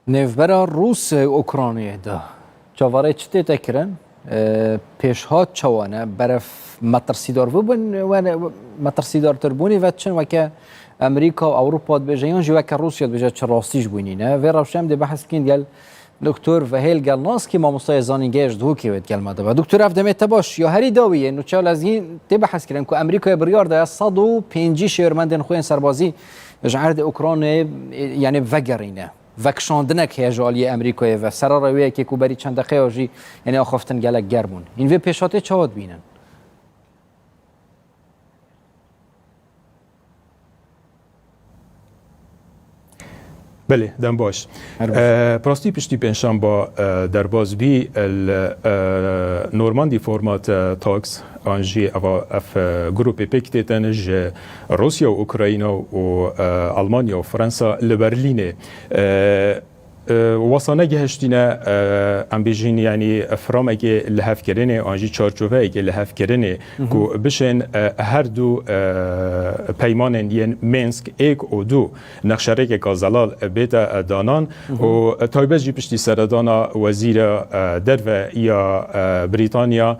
نوبرا روس اوکراینی دا چواره چته تکرن پیشهات چوانه برف مترسیدار بودن و مترسیدار تربونی و چن وکه امریکا و اروپا بجیان جو وکه روسیا بجا چه راستیش بودینه و روشم ده بحث کن گل دکتر وهیل گلناس که ما مستای زانینگیش دو کی ود گل و دکتر افدمه تباش یا هری داویه نو چال از این ته بحث کردن که امریکا بریار ده 150 شهرمندن خوین سربازی جعرد اوکراین یعنی وگرینه وکشاندنک هیجالی امریکایی و سرارویه که کوبری چند دقیقه آجی یعنی آخفتن گلک گرمون این وی پیشاته چهاد بینن بله دم باش پراستی پشتی پنجشنبه با در بازبی نورماندی فرمات تاکس آنجی اف گروپ پیکتتنج روسیا و اوکراین و آلمانیا و فرانسا لبرلینه وصلنا جهشتنا ام بيجين يعني افرام اگه لحف کرنه آنجی چارچوبه اگه لحف کرنه کو بشن هر دو پیمان ین منسک ایک و دو نقشره که کازلال بیت دانان و تایبه جی پشتی سردانا وزیر در یا بریتانیا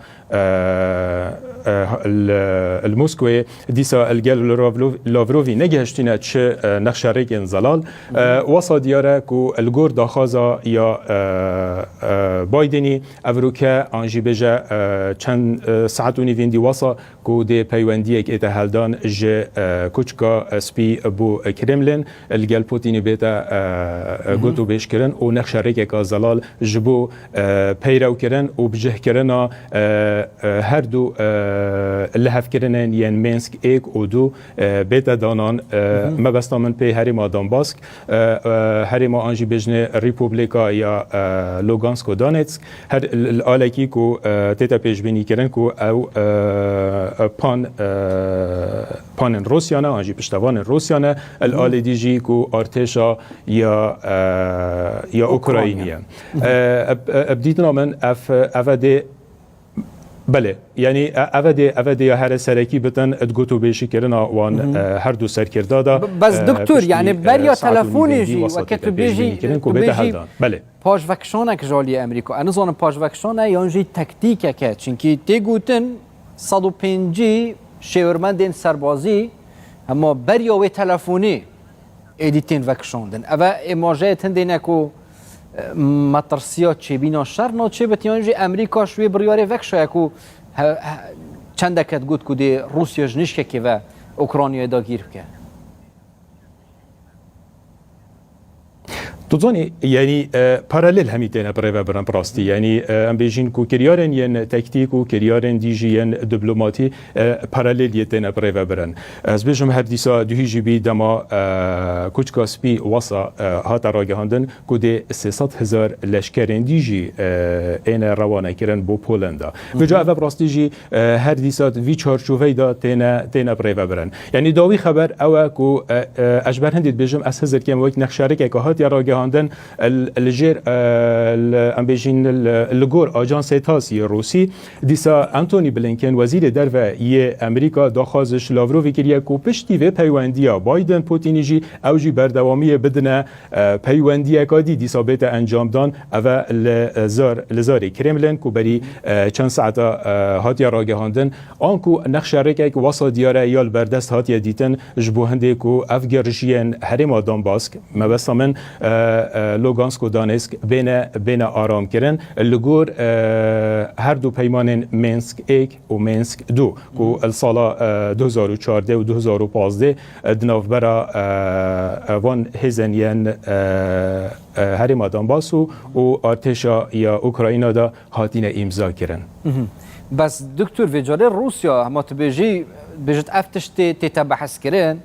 الموسكوي ديسا الجال لافروفي نجهشتنا تش نخشاريك انزلال وصل ديارة كو الجور داخازا يا بايدني أفروكا أنجي بجا چند ساعتوني فيندي وصل كو دي بيوانديك إتهالدان ج كوچكا سبي بو كريملين الجال بوتيني بيتا قوتو بيش كرن و نخشاريك كازلال جبو بيراو كرن و بجه كرنا هر دو لحف کردن یان منسک ایک و دو بیت دانان مبستا من پی هریما دانباسک هریما آنجی بجنه ریپوبلیکا یا لوگانسک و دانتسک هر الالیکی کو تیتا پیش بینی کردن کو او پان روسیانه آنجی پشتوان روسیانه الالی دیجی کو ارتشا یا اوکراینیه ابدیدنا من افده بله یعنی اوده یا هر سرکی بتن ادگوتو بیشی کرنا وان هر دو سرکرده دا بس دکتر یعنی بریا تلفونی جی و که تو بیجی بله پاش وکشانه که جالی امریکا انزان پاش وکشانه یانجی تکتیکه که چونکی تی گوتن 150 شهرمندین سربازی اما بریا و تلفونی ایدیتین وکشاندن اما اماجه تندینه که مترسیات چه بینا شر نه چه بتیانجی امریکا شوی بریاره وکشای کو چند دکت گوت کو دی روسیا جنش که و اوکراینیا دا گیر که تظني يعني paralel هميتين بريفا بران براستي يعني ام بيجين كو كريارن ين تكتيك و كريارن ديجي ين دبلوماتي paralel يتين بريفا بران از بيجم هر ديسا دوهيجي بي دما كوچكا سبي وصا هاتا راگهاندن كو دي 300,000 لشكرين ديجي این روانه کرن بو پولندا بجا اف براستي جي هر ديسا في چارچوبه دا تينا بريفا بران يعني داوي خبر او كو اجبر هنديت بيجم اس هزر كيم وك نخشارك اكهات يا راگه هاندن الجير امبيجين الجور اجانس تاسي روسي ديسا انتوني بلينكن وزير درفا ي امريكا داخازش لاوروف كيريا كو پشتي و پيوانديا بايدن پوتينيجي اوجي بردوامي بدنا پيوانديا كادي ديسا بيت انجام دان او لزار كريملين كو بري چند ساعت هاتيا راگهاندن انكو نخشارك وسط دياره يال بردست هاتيا ديتن جبو هندكو افغرشين هرم دونباسك ما بس من لوگانسک و دانسک بین آرام کردن لگور هر دو پیمان منسک ایک و منسک دو که السال 2014 و 2015 دناف برا وان هزنین هرم دانباس و ارتشا یا اوکراین دا هاتین امضا کردن بس دکتر ویجاره روسیا هم بجت افتش تی بحث کردن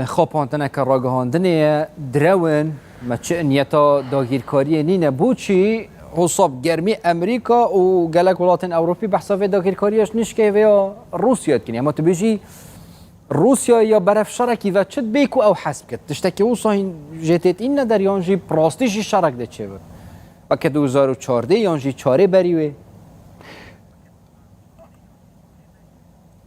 خواباندن که راگهاندنه درون ما چه نیتا داگیرکاری نینه بوچی حساب گرمی امریکا و گلک ولاتن اوروپی بحثا و داگیرکاریش نشکه و روسیا کنی اما تو بیجی روسیا یا برف شرکی و چت بیکو او حسب کد تشتکی او صاحین جتت این ندار یانجی پراستیشی شرک ده چه بود و که 2014 یانجی چاره بریوه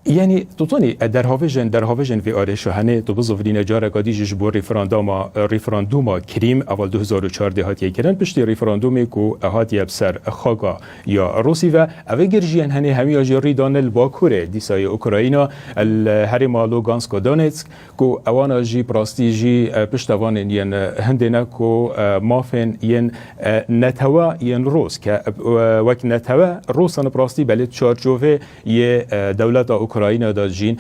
يعني توتوني در هاویجن في آرش هنه تو بزوفرین جاره کادیجش بو ریفراندوما کریم اول 2014 هاتی کرن پشتی ریفراندومی کو هاتی بسر خاگا یا روسی و اوه گرجین هنه همی آجی دانل باکوره دیسای اوکراینا الهرما لوگانسک و دونتسک کو اوانا جی پراستی جی پشتوان ین هندنا کو مافن ین نتوا ین روس که وک نتوا روسان پراستی بلد چارچوه یه دولت اوکراین داد جین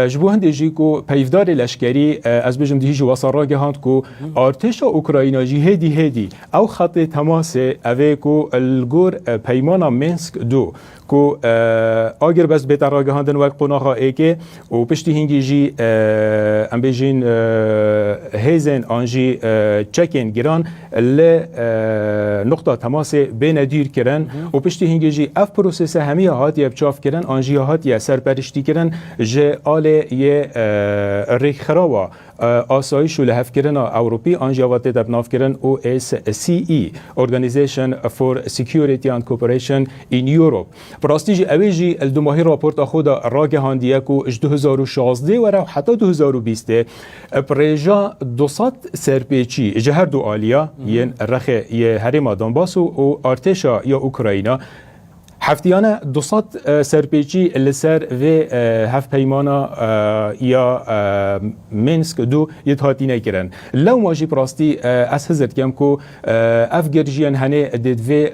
جبو هندی جی کو پیفدار لشکری از بجم دیجی واسه راگه هاند کو ارتش اوکراین جی هدی او خط تماس اوه کو الگور پیمانا مینسک دو کو اگر بس بهتر راگه هاندن وقت قناها ایکه و پشتی هنگی جی ام بیجین هیزن آنجی چکین گران ل نقطه تماس بین دیر کرن و پشتی هنگی جی اف پروسس همی هاتی ابچاف کرن آنجی هاتی سرپرشتی کرن جه آل یه ریخ خراوا آسایش و لحف کرن اوروپی آنجی هاتی دبناف کرن OSCE Organization for Security and Cooperation in Europe براستیجی اویجی الدماهی راپورت خود راگه هاندیه کو اج 2016 و حتی 2020 پریجا 200 سرپیچی جهر دو آلیا ین رخ یه هرما دونباس و ارتشا یا اوکراینا هفتیانه 200 سرپیچی لسر و هفت پیمانا یا مینسک دو یتهاتی نکرن لو ماجی پراستی از هزار کم کو اف گرجیان هنه دید و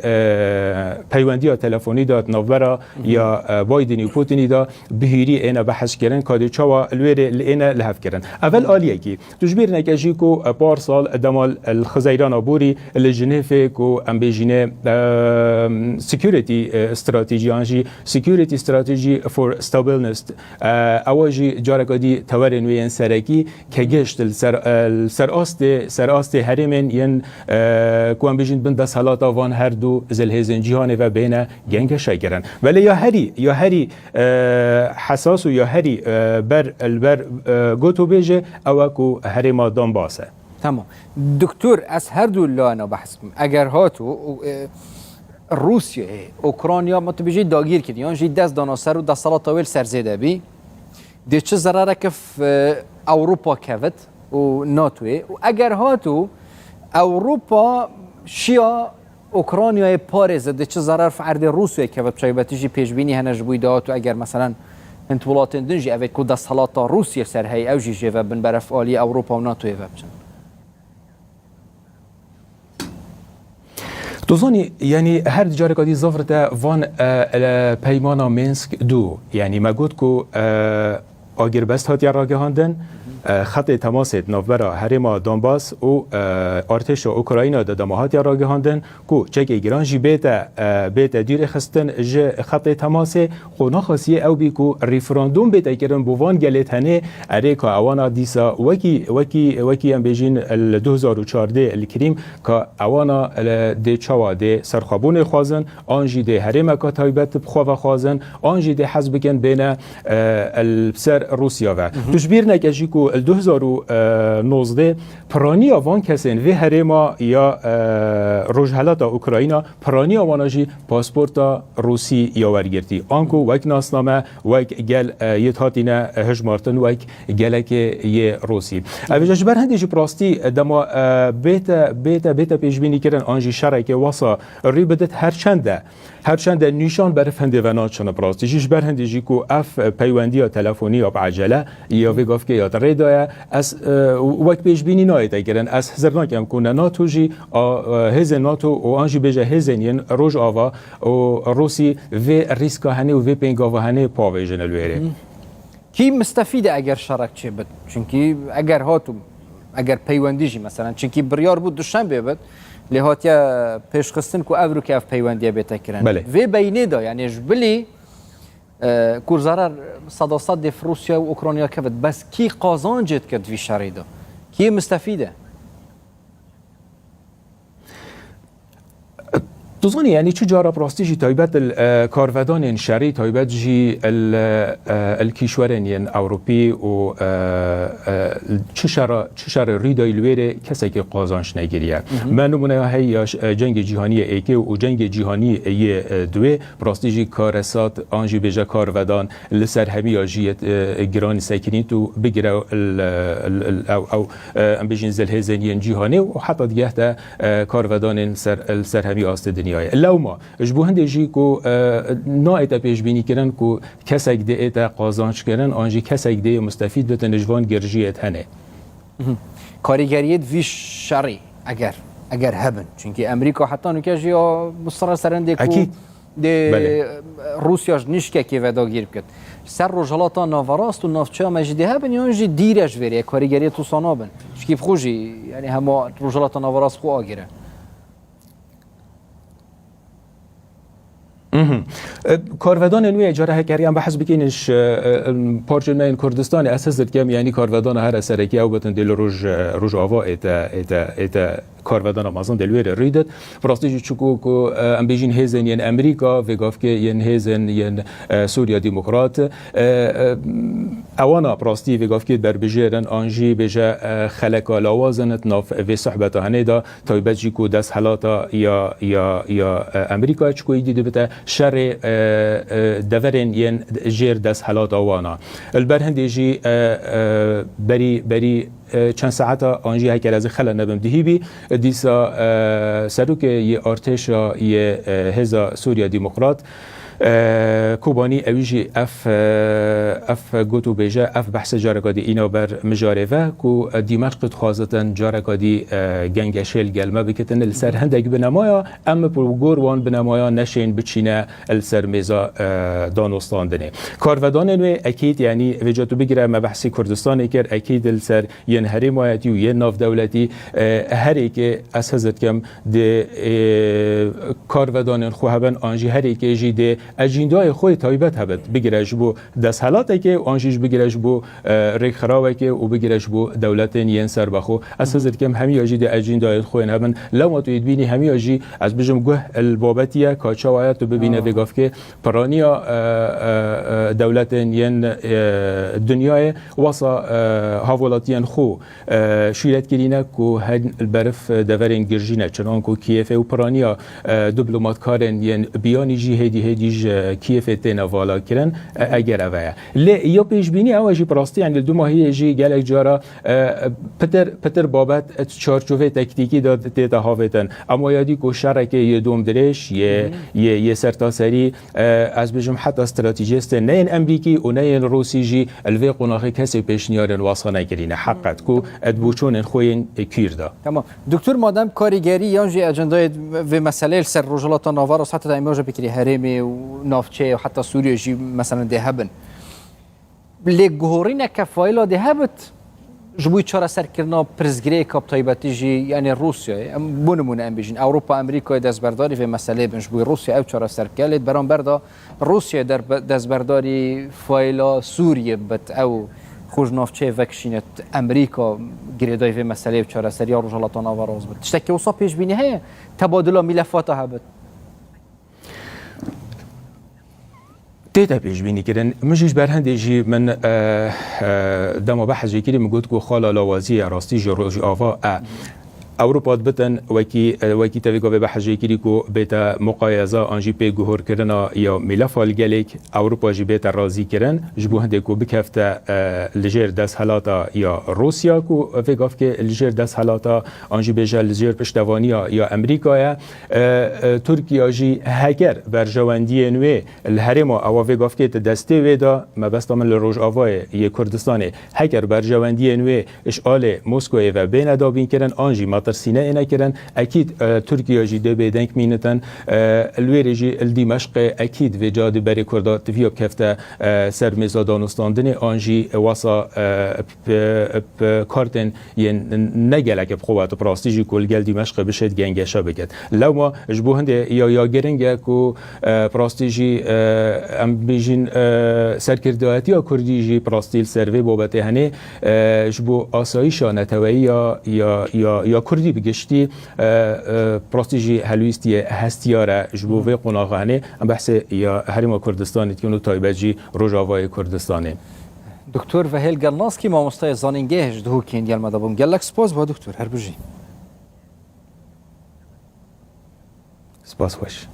پیوندی تلفنی داد نوبرا یا بایدنی و پوتینی دا بهیری اینا بحث کردن کادی چوا الویر اینا لحف کردن اول آلیه کی تجبیر نکجی کو بار سال دمال الخزیران آبوری لجنیف کو ام بیجینه سکیوریتی استراتیجی آنجی security strategy for stability اواجی جارکادی تورن وین سرکی که گشت سراست هرمن ین کوان بیجین بند بس حالات آوان هر دو زلهزن جهان و بین گنگ شکرن ولی یا هری حساس و یا هری بر البر گوتو بیجه او کو هری ما دنباسه تمام دکتر از هر دو لانا بحث اگر هاتو روسیه اوکراینیا متوجه داگیر کردی یعنی جی دست داناسر و دست سال طویل سرزیده بی دی چه ضرره که اروپا کفت و ناتوه و اگر هاتو اروپا شیا اوکراینیا پاریز دی چه ضرر فرد روسیه کفت شایبتی جی پیشبینی هنج بویدات و اگر مثلا انت ولاتن دنجی اوه که دست سالات روسیه سر هی او جی جیوه بن برف آلی اروپا و ناتوه بچن دوزانی یعنی هر جارکادی زفرت وان پیمانا مینسک دو یعنی ما گفت کو آگر بست هاتی راگه هاندن خط تماست نوبرا هرما دونباس و ارتش اوکراین دادما هاتی راگه هاندن کو چک ایران جی بیت دیر خستن ج خط تماس خو خاصیه او بی کو ریفراندوم بیت کردن بوان گلت هنه اریکا اوانا دیسا وکی ام بیجین 2014 الکریم کا اوانا د چوا د سرخابون خوازن آنجی د هرما کا تایبت بخوا خوازن آنجی د حزب کن بین السر روسیا و تشبیر نکجی کو 2019 پرانی آوان کسین و هرما یا روجهلات اوکراین پرانی آوانجی پاسپورت روسی یا ورگرتی آنکو وک ناسنامه وک گل یتهاتینه هجمارتن وک گلک یه روسی اویجاش بر هندیجی پراستی دما بیت پیشبینی کردن آنجی شرک واسا ری بدت هرچند نیشان برف هنده و ناچنه پراستی جیش بر هندیجی کو اف پیوندی تلفنی یا بعجله یا وگاف که یا ریدای از وقت پیشبینی نایت کردن از هزرناک هم کنه ناتو جی هزن ناتو و آنجی بجه هزنین روز آوا و روسی و ریسکا هنه و پینگاوا هنه پاویجن الویره کی مستفیده اگر شرک چه بد چونکی اگر هاتو اگر پیوندی جی مثلا چونکی بریار بود دوشنبه بد لهاتیا پیشخستن کو اورو که اف پیوندی بیت کردن و بینه دا یعنی جبلی کور ضرر صد دف روسیا و اوکراینیا کفت بس کی قازانجت کرد وی شریده کی مستفیده تظني يعني چه جارا براستيجي تايبات الكارفدان شري تايبات جي الكيشورين ين أوروبي و چشار ريدا الويري كسك قازانش نگيريا ما نمونه هي جنگ جهاني ايكي و جنگ جهاني اي دوي براستيجي كارسات انجي بيجا كارفدان لسر همي اجيت جران ساكنين تو بگرا او ام بيجين زلهزن ين جهاني و حتى ديهتا كارفدان سر همي آست دنیای لو ما جبو هنده جی کو نایتا پیش بینی کرن کو کسک ده ایتا قازانش کرن آنجی کسک ده مستفید بتن جوان گرجیت هنه کاریگریت وی شری اگر هبن چونکه امریکا حتی نکه جیا مصر سرنده کو ده روسیاش نشکه که ودا گیر بکد سر رجالاتا ناوراست و نافچه مجده هبن یا انجی دیرش ویره کاریگریت تو سانابن شکیف خوشی یعنی همه رجالاتا ناوراست خو آگیره کارودان نوی اجاره هکری هم بحث بکنش پارچمه کردستان اساس کم یعنی کارودان هر سرکی او بتن دل روج آوا ایتا کارودان آمازون دلویر ریدت فراستی چکو کو ام بیجین هزن ین امریکا وگاف که ین هزن ین سوریا دموکرات اوانا پراستی وگاف که بر بجیرن آنجی بجا خلقا لوازنت ناف و صحبت هنیدا تایبجی کو دست حالاتا یا امریکا چکو ایدی بتا شر دورن ین جیر دست حالات آوانا البرهندی جی بری چند ساعتا آنجی هکر از خلا نبم دهیبی دیسا سروک یه ارتشا یه هزا سوریا دموکرات کوبانی اویجی اف گوتو بیجا اف بحث جارکادی اینا بر مجارفه کو دمشق خوازتن جارکادی گنگشل گلمه بکتن السر هندگ بنمایا اما پروگور وان بنمایا نشین بچینه السر میزا دانستان دنه کارودان نوی اکید یعنی وجاتو بگیره مبحثی کردستان کر اکید السر ین حریمایتی و ین ناف دولتی هری که از حضرت کم ده کارودان خوهبن آنجی هری که جی ده اجندای خوی تایبت هبت بگیرش بو دست حالاته که آنجیش بگیرش بو ریک خرابه که و بگیرش بو دولت ین سر بخو اساس کم همی اجی ده اجندای خوی هبن لما تو بینی همی اجی از بجم گه البابتیه کاچا تو ببینه وگاف که پرانیا دولت ین دنیای واسا هاولاتیان خو شیرت کرینه کو هد البرف دورین گرجینه چنان کو کیف و پرانیا دیپلمات کارن ین بیانی جی هدی کیف تینا والا کرن اگر اوه لی یا پیش بینی اوه جی پراستی یعنی دو ماهی جی گلک جارا پتر بابت چارچوه تکتیکی داد تیتا هاویتن اما یادی که شرکه یه دوم درش یه سرتاسری از بجم حتی استراتیجیست نه این امریکی و نه این روسی جی الوی قناخی کسی پیشنیارن واسه نگرینه حقت کو ادبوچون خوین کیردا تمام دکتر مادام کاریگری یانجی اجندای و مسئله سر رجالات ناوارس حتی دایماجا بکری هرمی و نافچه و حتی سوریه جی مثلا ده هبن لگهورین کفایلا ده هبت جبوی چرا سر کرنا پرزگری کاب تایباتی جی یعنی روسیه بونمون ام بیجین اروپا امریکا دستبرداری و مسئله بن جبوی روسیه او چرا سر کلید برام بردا روسیه در دستبرداری فایلا سوریه بت او خوش نافچه وکشینت امریکا گریدای و مسئله چرا سر یا رجالات ناوراس بت تشتکی وصا پیش بینی های تبادل ملفات هبت تيتا بيش بيني كرن مجيش برهندي جي من دما بحث جي كري مقود كو خالا لوازية راستي جي روجي آفا اوروپا بتن وکی تویگا به بحثی کری کو بیت مقایزه آنجی پی گهور کردن یا ملف الگلیک اوروپا جی بیت راضی کردن جبو هنده کو بکفته لجر دست حالاتا یا روسیا کو وگاف که لجر دست حالاتا آنجی بیجا لجر پشتوانی یا امریکا ترکیه جی هگر بر جواندی نوی الهرم او وگاف که دسته ودا ما بس من لروج آوای ی کردستان هگر بر جواندی نوی اشغال مسکو و بین دابین کردن آنجی ترسینه اینا کردن اکید ترکیه جی ده بدنک مینتن الویری جی دمشق اکید و جاده بری کرده تفیاب کفته سر میزا دانستاندن آنجی واسا کارتن ین نگلک بخوات پراستی جی کل گل دمشق بشد گنگشا بگد لو ما جبو هنده یا گرنگه کو پراستی جی ام بیجین سرکردهاتی یا کردی جی پراستیل سروی بابته هنه جبو آسایشا نتوایی یا کردی بگشتی پراستیجی هلویستی هستیاره جبوه قناغانه ام بحث یا هرم کردستان تیونو تایبجی روجاوای کردستانه دکتور وهیل گرناسکی ما مستای زانینگه جدهو کین دیال مدابون گلک سپاس با دکتور هر بجی سپاس خوش